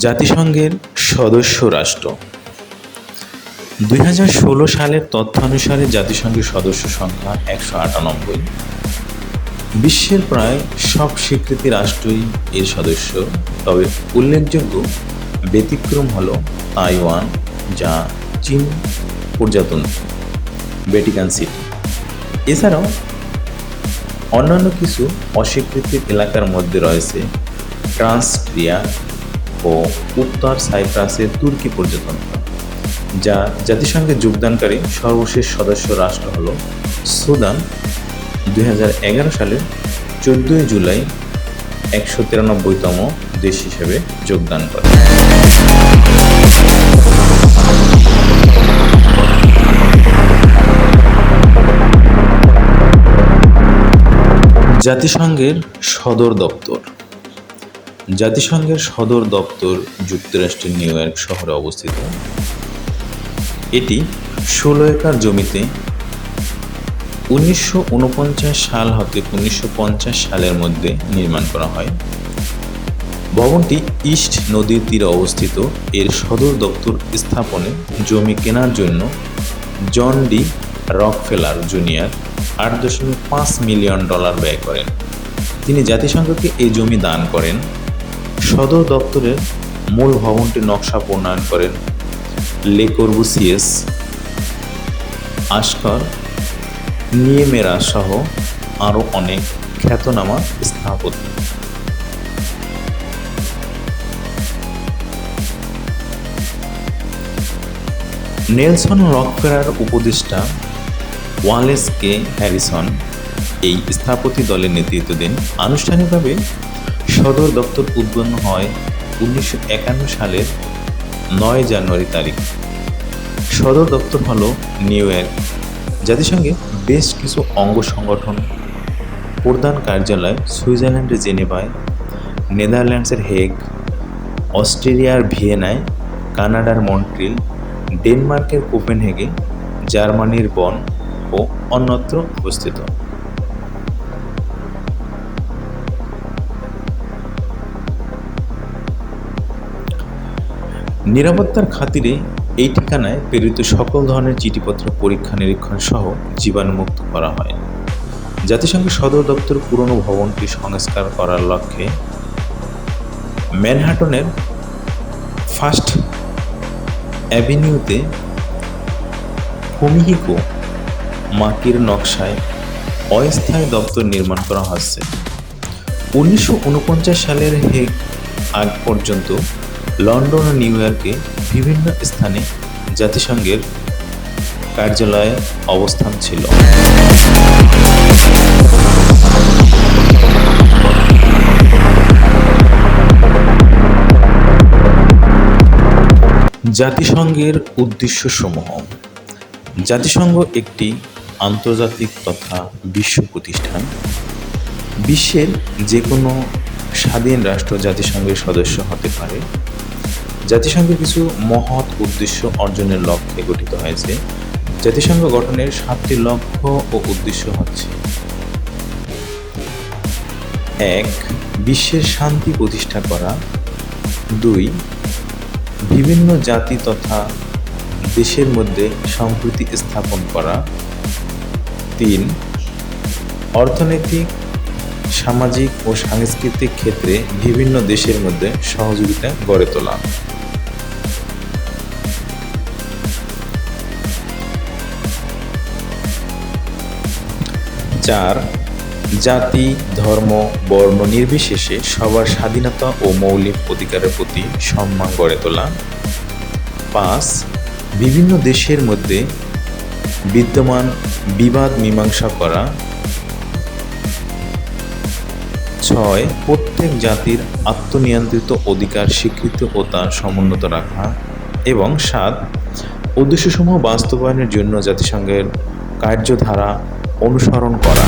জাতিসংঘের সদস্য রাষ্ট্র 2016 সালের তথ্যানুসারে জাতিসংঘের সদস্য সংখ্যা 198। বিশ্বের প্রায় সব স্বীকৃতি রাষ্ট্রই এর সদস্য, তবে উল্লেখযোগ্য ব্যতিক্রম হল তাইওয়ান, যা চীন প্রজাতন্ত্র ভ্যাটিকান সিটি। এছাড়াও অন্যান্য কিছু অস্বীকৃত এলাকার মধ্যে রয়েছে ট্রান্সনিস্ট্রিয়া ও উত্তর সাইপ্রাসের তুর্কি প্রজাতন্ত্র। যা জাতিসংঘে যোগদানকারী সর্বশেষ সদস্য রাষ্ট্র হল সুদান। 2011 সালের 14 জুলাই 193তম দেশ হিসেবে যোগদান করে। জাতিসংঘের সদর দপ্তর। জাতিসংঘের সদর দপ্তর যুক্তরাষ্ট্রের নিউ ইয়র্ক শহরে অবস্থিত। এটি 16 একর জমিতে 1949 সাল হতে 1950 সালের মধ্যে নির্মাণ করা হয়। ভবনটি ইস্ট নদীর তীরে অবস্থিত। এর সদর দপ্তর স্থাপনে জমি কেনার জন্য জন ডি রকফেলার জুনিয়র $8.5 মিলিয়ন ব্যয় করেন। তিনি জাতিসংঘকে এই জমি দান করেন। সদর দপ্তরের মূল ভবনটির নকশা প্রণয়ন করেন লে কর্বুসিয়ের, আশকর, নিয়েমেরা সহ আরও অনেক খ্যাতনামা স্থাপত্য। নেলসন রকফেলার উপদেষ্টা ওয়ালেস কে হ্যারিসন এই স্থাপত্য দলের নেতৃত্ব দেন। আনুষ্ঠানিকভাবে সদর দপ্তর উদ্বোধন হয় 1951 সালের 9 জানুয়ারি তারিখ। সদর দপ্তর হল নিউ ইয়র্ক। জাতিসংঘের বেশ কিছু অঙ্গ সংগঠন প্রধান কার্যালয় সুইজারল্যান্ডের জেনেভায়, নেদারল্যান্ডসের হেগ, অস্ট্রেলিয়ার ভিয়েনায়, কানাডার মন্ট্রিল, ডেনমার্কের কোপেনহেগে, জার্মানির বন ও অন্যত্র অবস্থিত। নিরাপত্তার খাতিরে এই ঠিকানায় প্রেরিত সকল ধরনের চিঠিপত্র পরীক্ষা নিরীক্ষণ সহ জীবাণুমুক্ত করা হয়। জাতিসংঘের সদর দপ্তর পুরনো ভবনটি সংস্কার করার লক্ষ্যে ম্যানহাটনের ফার্স্ট অ্যাভিনিউতে ফুমিহিকো মাকির নকশায় অস্থায়ী দপ্তর নির্মাণ করা হচ্ছে। 1949 সালের হেগ আগ পর্যন্ত লন্ডন ও নিউ ইয়র্কে বিভিন্ন স্থানে জাতিসংঘের কার্যালয়ে অবস্থান ছিল। জাতিসংঘের উদ্দেশ্যসমূহ। জাতিসংঘ একটি আন্তর্জাতিক তথা বিশ্ব প্রতিষ্ঠান। বিশ্বের যে কোনো স্বাধীন রাষ্ট্র জাতিসংঘের সদস্য হতে পারে। জাতিসংঘের কিছু মহৎ উদ্দেশ্য অর্জনের লক্ষ্যে গঠিত হয়েছে। জাতিসংঘ গঠনের 7টি লক্ষ্য ও উদ্দেশ্য হচ্ছে: 1. বিশ্বের শান্তি প্রতিষ্ঠা করা। 2. বিভিন্ন জাতি তথা দেশের মধ্যে সম্প্রীতি স্থাপন করা। 3. অর্থনৈতিক, সামাজিক ও সাংস্কৃতিক ক্ষেত্রে বিভিন্ন দেশের মধ্যে সহযোগিতা গড়ে তোলা। 4. জাতি, ধর্ম, বর্ণ নির্বিশেষে সবার স্বাধীনতা ও মৌলিক অধিকারের প্রতি সম্মান গড়ে তোলা। 5. বিভিন্ন দেশের মধ্যে বিদ্যমান বিবাদ মীমাংসা করা। 6. প্রত্যেক জাতির আত্মনিয়ন্ত্রিত অধিকার স্বীকৃত ও তা সমুন্নত রাখা। এবং 7. উদ্দেশ্যসমূহ বাস্তবায়নের জন্য জাতিসংঘের কার্যধারা অনুসরণ করা।